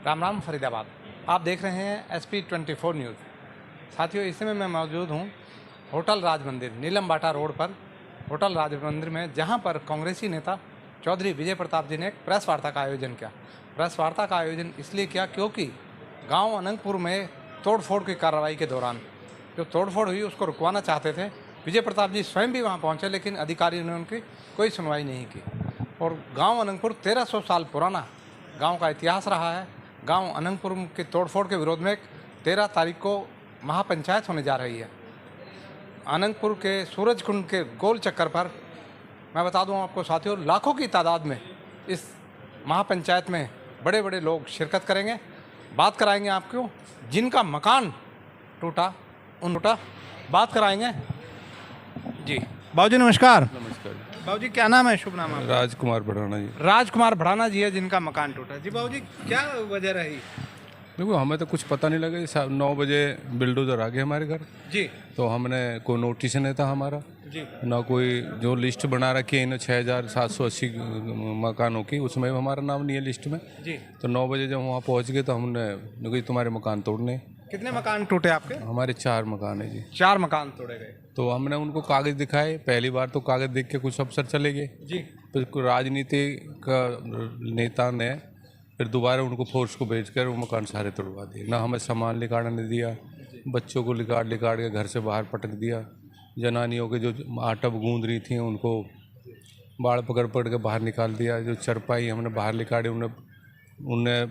राम राम फरीदाबाद। आप देख रहे हैं SP24 न्यूज़। साथियों, इस समय मैं मौजूद हूँ होटल राज मंदिर नीलम बाटा रोड पर, होटल राज मंदिर में, जहाँ पर कांग्रेसी नेता चौधरी विजय प्रताप जी ने एक प्रेस वार्ता का आयोजन किया। प्रेस वार्ता का आयोजन इसलिए किया क्योंकि गांव अनंगपुर में तोड़फोड़ की कार्रवाई के दौरान जो तोड़फोड़ हुई उसको रुकवाना चाहते थे। विजय प्रताप जी स्वयं भी वहाँ पहुँचे, लेकिन अधिकारियों ने उनकी कोई सुनवाई नहीं की। और गांव अनंगपुर 1300 साल पुराना गांव का इतिहास रहा है। गांव अनंगपुर के तोड़फोड़ के विरोध में 13 तारीख को महापंचायत होने जा रही है। अनंगपुर के सूरज कुंड के गोल चक्कर पर मैं बता दूं आपको साथियों, लाखों की तादाद में इस महापंचायत में बड़े बड़े लोग शिरकत करेंगे। बात कराएंगे आपको जिनका मकान टूटा बात कराएंगे। जी बाबूजी नमस्कार। नमस्कार। बाबूजी क्या नाम है, शुभ नाम है? राजकुमार भड़ाना जी। राजकुमार भड़ाना जी है जिनका मकान टूटा। जी बाबूजी क्या वजह रही? देखो, हमें तो कुछ पता नहीं लगा। 9 बजे बिल्डोजर आ गए हमारे घर। जी तो हमने कोई नोटिस नहीं था हमारा, जी ना कोई जो लिस्ट बना रखी है इन 6780 मकानों की, उसमें हमारा नाम नहीं है लिस्ट में। जी तो 9 बजे जब वहाँ पहुँच गए तो हमने कहा तुम्हारे मकान तोड़ने। कितने मकान टूटे आपके? हमारे 4 मकान है जी। 4 मकान तोड़े गए। तो हमने उनको कागज़ दिखाए। पहली बार तो कागज़ देख के कुछ अफसर चले गए। जी फिर कोई राजनीति का नेता ने फिर दोबारा उनको फोर्स को भेजकर वो मकान सारे तोड़वा दिए। ना हमें सामान निकालने दिया, बच्चों को लिकाट के घर से बाहर पटक दिया। जनानियों के जो आटा गूंद रही थी उनको बाढ़ पकड़ के बाहर निकाल दिया। जो चरपाई हमने बाहर निकाले उन्हें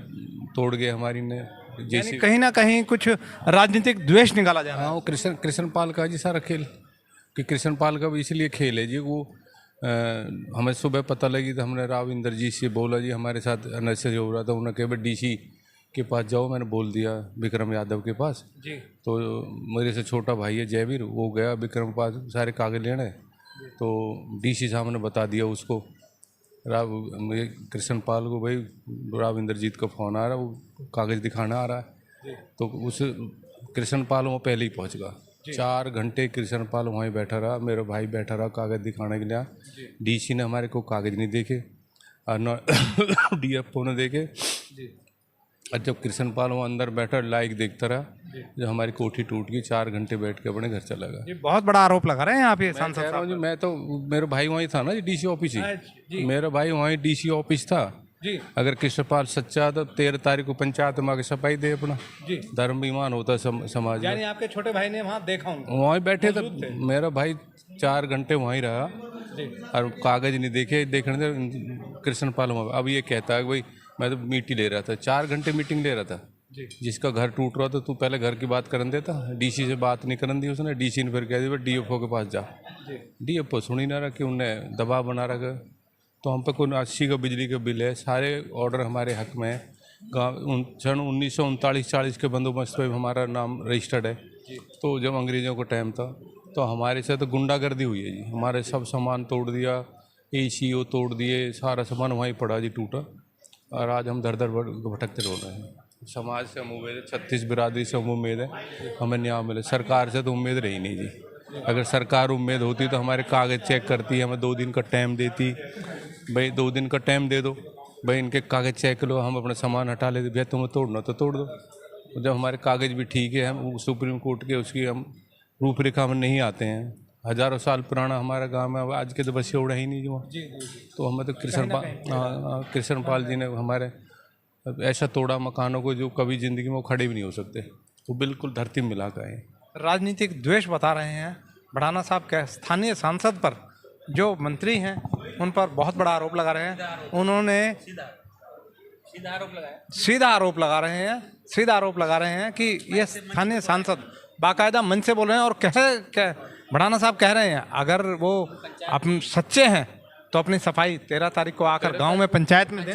तोड़ गए हमारी ने। यानी कहीं ना कहीं कुछ राजनीतिक द्वेष निकाला जा रहा है। हाँ, वो कृष्ण पाल का जी सारा खेल, कि कृष्ण पाल का भी इसलिए खेल है जी। वो हमें सुबह पता लगी तो हमने राव इंद्रजीत से बोला जी हमारे साथ अनैसे हो रहा था। उन्होंने कहा DC के पास जाओ। मैंने बोल दिया विक्रम यादव के पास। जी तो मेरे से छोटा भाई है जयवीर, वो गया विक्रम के पास सारे कागज लेने। तो DC साहब ने बता दिया उसको, राव कृष्ण पाल को, भाई राव इंद्रजीत का फ़ोन आ रहा है, वो कागज़ दिखाना आ रहा है। तो उस कृष्ण पाल वो पहले ही पहुंच गया। 4 घंटे कृष्ण पाल वहीं बैठा रहा, मेरा भाई बैठा रहा कागज़ दिखाने के लिए। DC ने हमारे को कागज़ नहीं देखे और न DFO ने देखे। और जब कृष्ण पाल वहाँ अंदर बैठा लाइक देखता रहा, जब हमारी कोठी टूट गई, 4 घंटे बैठ के अपने घर चला गया। ये बहुत बड़ा आरोप लगा रहे हैं आप ये सांसद साहब। जी मैं तो, मेरा भाई वहीं था ना जी, DC ऑफिस ही। मेरा भाई वहीं DC ऑफिस था जी। अगर कृष्णपाल सच्चा तो 13 तारीख को पंचायत में आके सफाई दे अपना। जी धर्म विमान होता है समाज में। यानी आपके छोटे भाई ने वहाँ देखा उनको? वहीं बैठे थे। मेरा भाई 4 घंटे वहीं रहा और कागज नहीं देखे, देखने दे कृष्ण पाल। अब ये कहता है कि भाई मैं तो मीटिंग ले रहा था, 4 घंटे मीटिंग ले रहा था। जिसका घर टूट रहा था तू पहले घर की बात करन देता। DC से बात नहीं करन दी उसने। DC ने फिर कह दिया DFO के पास जा। DFO सुन ही ना रहा कि उन्हें दबाव बना रखा। तो हम पे कोई 80 का बिजली का बिल है, सारे ऑर्डर हमारे हक में है। सन 1939-40 के बंदोबस्त पे हमारा नाम रजिस्टर्ड है। तो जब अंग्रेज़ों का टाइम था तो हमारे से तो गुंडागर्दी हुई है जी। हमारे सब सामान तोड़ दिया, ACO तोड़ दिए, सारा सामान वहीं पड़ा जी टूटा। और आज हम दर दर भटकते रह रहे हैं। समाज से हम उम्मीद है, 36 बिरादरी से हम उम्मीद है हमें न्याय मिले। सरकार से तो उम्मीद रही नहीं जी। अगर सरकार उम्मीद होती तो हमारे कागज़ चेक करती, हमें 2 दिन का टाइम देती। भाई 2 दिन का टाइम दे दो, भाई इनके कागज़ चेक लो, हम अपना सामान हटा लेते। भैया तुम्हें तोड़ना तो तोड़ दो। तो जब हमारे कागज़ भी ठीक है, हम सुप्रीम कोर्ट के उसकी हम रूपरेखा में नहीं आते हैं। हज़ारों साल पुराना हमारा गांव है, आज के तो बस उड़ा ही नहीं जो। तो हमें तो कृष्ण पाल जी ने हमारे ऐसा तोड़ा मकानों को जो कभी ज़िंदगी में वो खड़े भी नहीं हो सकते। वो बिल्कुल धरती में मिला गए हैं। राजनीतिक द्वेष बता रहे हैं भड़ाना साहब के स्थानीय सांसद पर। जो मंत्री हैं उन पर बहुत बड़ा आरोप लगा रहे हैं। उन्होंने सीधा आरोप लगा रहे हैं कि ये स्थानीय सांसद बाकायदा मंच से बोल रहे हैं और भड़ाना साहब कह रहे हैं अगर वो अपने सच्चे हैं तो अपनी सफाई 13 तारीख को आकर गांव में पंचायत में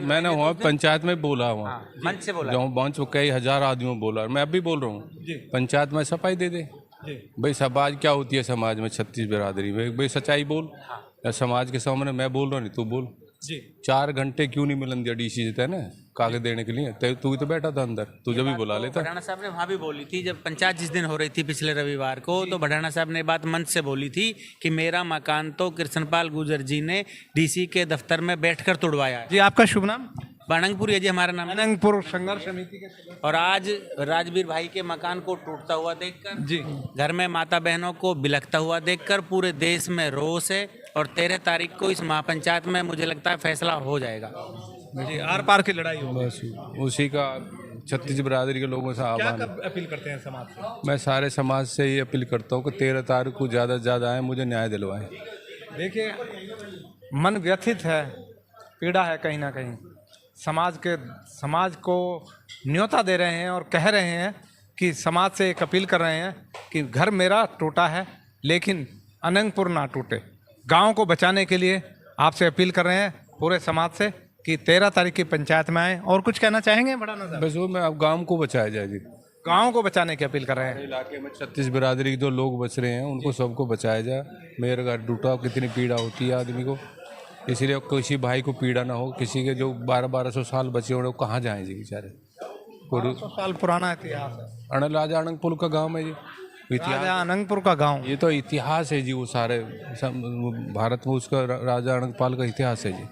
मैंने वहाँ पंचायत में बोला, वहाँ मंच से बोला, जो मंच कई हज़ार आदमियों बोला। मैं अभी बोल रहा हूँ पंचायत में सफाई दे दे। भाई समाज क्या होती है, समाज में 36 बिरादरी में, भाई सच्चाई बोल। या समाज के सामने मैं बोल रहा नहीं तू बोल। 4 घंटे क्यों नहीं मिलन दिया DC से ना कागज देने के लिए? तू तो बैठा था अंदर, तुझे भी बुला लेता। भड़ाना साहब ने वहाँ भी बोली थी जब पंचायत जिस दिन हो रही थी पिछले रविवार को, तो भड़ाना साहब ने बात मंच से बोली थी कि मेरा मकान तो कृष्णपाल गुर्जर जी ने DC के दफ्तर में बैठकर तोड़वाया है। जी आपका शुभ नाम? बाणंगपुर जी हमारा नाम है। अनंगपुर संघर्ष समिति के सदस्य। और आज राजवीर भाई के मकान को टूटता हुआ देखकर, जी घर में माता बहनों को बिलखता हुआ देखकर पूरे देश में रोष है। और 13 तारीख को इस महापंचायत में मुझे लगता है फैसला हो जाएगा। जी, आर पार की लड़ाई होगी। बस उसी का छत्तीस बिरादरी के लोगों से क्या आह्वान है। कब अपील करते हैं समाज से? मैं सारे समाज से ये अपील करता हूँ कि 13 तारीख को ज़्यादा से ज़्यादा आए, मुझे न्याय दिलवाएं। देखिए, मन व्यथित है, पीड़ा है कहीं ना कहीं। समाज को न्योता दे रहे हैं और कह रहे हैं कि समाज से एक अपील कर रहे हैं कि घर मेरा टूटा है लेकिन अनंगपुर ना टूटे। गांव को बचाने के लिए आपसे अपील कर रहे हैं पूरे समाज से कि 13 तारीख की पंचायत में आए। और कुछ कहना चाहेंगे बड़ा नजर? बस वो मैं अब गांव को बचाया जाए जी। गांव को बचाने की अपील कर रहे हैं। इलाके में 36 बिरादरी के जो लोग बच रहे हैं उनको सबको बचाया जाए। मेरे घर टूटा, कितनी पीड़ा होती है आदमी को, इसलिए किसी भाई को पीड़ा ना हो। किसी के जो 1200 साल बचे हुए कहाँ जाएं जी बेचारे। 1200 साल पुराना इतिहास है। राजा अनंगपुर का गाँव है जी, इतिहास। राजा अनंगपुर का गांव, ये तो इतिहास है जी। वो सारे भारत में उसका राजा अनंगपाल का इतिहास है जी।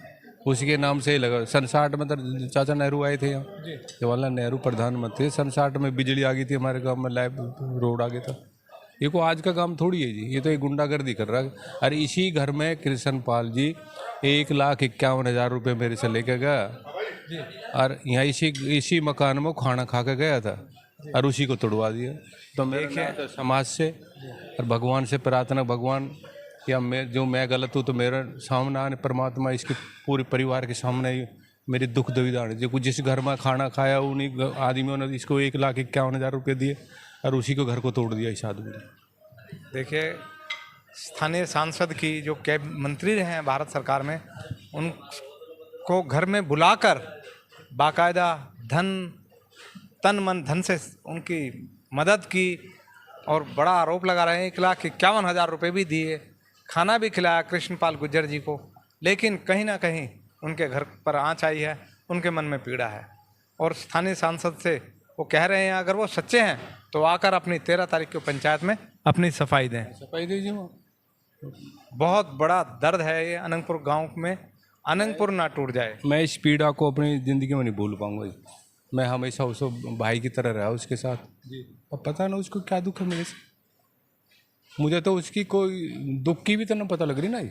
उसी के नाम से ही लगा। सन 60 में तो चाचा नेहरू आए थे यहाँ, जवाहरलाल नेहरू प्रधानमंत्री। सन 60 में बिजली आ गई थी हमारे गांव में, लाइव रोड आ गया था। ये को आज का काम थोड़ी है जी, ये तो एक गुंडागर्दी कर रहा है। अरे इसी घर में कृष्ण पाल जी 1,51,000 रुपये मेरे से लेके गया और यहाँ इसी मकान में खाना खा के गया था और उसी को तोड़वा दिया। तो मेरे समाज से और भगवान से प्रार्थना, भगवान या मैं गलत हूँ तो मेरा सामने आने परमात्मा इसके पूरे परिवार के सामने ही मेरी दुख दुविधा जो जिस घर में खाना खाया उन्हीं आदमियों ने इसको 1,51,000 रुपये दिए और उसी को घर को तोड़ दिया इस आदमी ने। देखिए, स्थानीय सांसद की जो कैब मंत्री रहे हैं भारत सरकार में, उनको घर में बुलाकर बाकायदा तन मन धन से उनकी मदद की और बड़ा आरोप लगा रहे हैं 1,51,000 रुपये भी दिए, खाना भी खिलाया कृष्णपाल गुर्जर जी को। लेकिन कहीं ना कहीं उनके घर पर आँच आई है, उनके मन में पीड़ा है। और स्थानीय सांसद से वो कह रहे हैं अगर वो सच्चे हैं तो आकर अपनी 13 तारीख की पंचायत में अपनी सफाई दें। सफाई दीजिए। वो बहुत बड़ा दर्द है ये अनंगपुर गांव में, अनंगपुर ना टूट जाए। मैं इस पीड़ा को अपनी ज़िंदगी में नहीं भूल पाऊंगा जी। मैं हमेशा उसको भाई की तरह रहा उसके साथ जी। अब पता ना उसको क्या दुख है मेरे से। मुझे तो उसकी कोई दुख की भी तो ना पता लग रही ना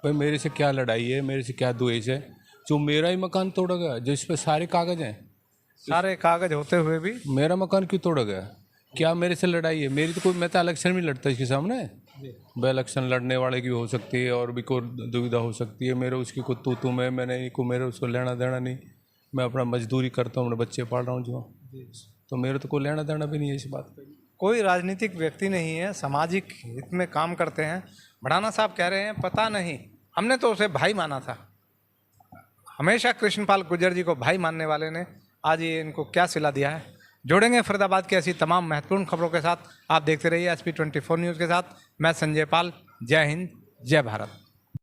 भाई मेरे से क्या लड़ाई है, मेरे से क्या द्वेष है। जो मेरा ही मकान तोड़ा गया, जिस पे सारे कागज हैं, सारे कागज होते हुए भी मेरा मकान क्यों तोड़ा गया? क्या मेरे से लड़ाई है? मेरी तो कोई, मैं तो इलेक्शन में लड़ता इसके सामने। वह इलेक्शन लड़ने वाले की हो सकती है और भी कोई दुविधा हो सकती है। मेरे उसकी को तू में मैंने को मेरे उसको लेना देना नहीं। मैं अपना मजदूरी करता हूँ, अपने बच्चे पाल रहा हूँ जो, तो मेरे तो कोई लेना देना भी नहीं है इस बात पर। कोई राजनीतिक व्यक्ति नहीं है, सामाजिक हित में काम करते हैं। भड़ाना साहब कह रहे हैं पता नहीं, हमने तो उसे भाई माना था। हमेशा कृष्णपाल गुर्जर जी को भाई मानने वाले ने आज ये इनको क्या सिला दिया है। जोड़ेंगे फरीदाबाद की ऐसी तमाम महत्वपूर्ण खबरों के साथ। आप देखते रहिए SP24 न्यूज़ के साथ। मैं संजय पाल। जय हिंद, जय भारत।